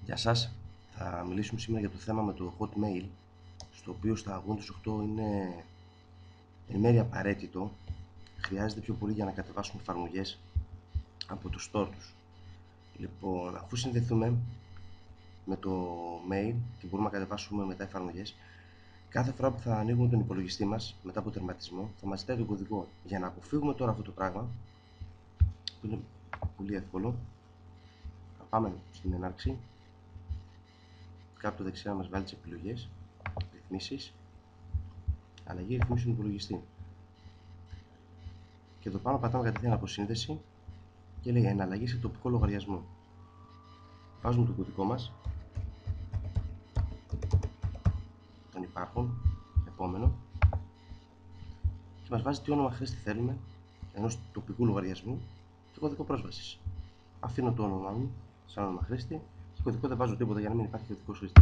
Γεια σας, θα μιλήσουμε σήμερα για το θέμα με το Hotmail, στο οποίο στα Windows 8 είναι εν μέρει απαραίτητο. Χρειάζεται πιο πολύ για να κατεβάσουμε εφαρμογές από το store τους. Λοιπόν, αφού συνδεθούμε με το mail και μπορούμε να κατεβάσουμε μετά εφαρμογές, κάθε φορά που θα ανοίγουμε τον υπολογιστή μας μετά από τερματισμό θα μας ζητάει τον κωδικό. Για να αποφύγουμε τώρα αυτό το πράγμα, που είναι πολύ εύκολο, θα πάμε στην έναρξη, κάτω δεξιά μας βάλει τις επιλογές, ρυθμίσεις, αλλαγή ρυθμίσεων του υπολογιστή. Και εδώ πάνω πατάμε κατευθείαν αποσύνδεση και λέει εναλλαγή σε τοπικό λογαριασμό. Βάζουμε το κωδικό μας, τον υπάρχον, επόμενο, και μας βάζει τι όνομα χρήστη θέλουμε, ενός τοπικού λογαριασμού και κωδικό πρόσβασης. Αφήνω το όνομά μου σαν όνομα χρήστη και κωδικό δεν βάζω τίποτα για να μην υπάρχει κωδικός χρήστη.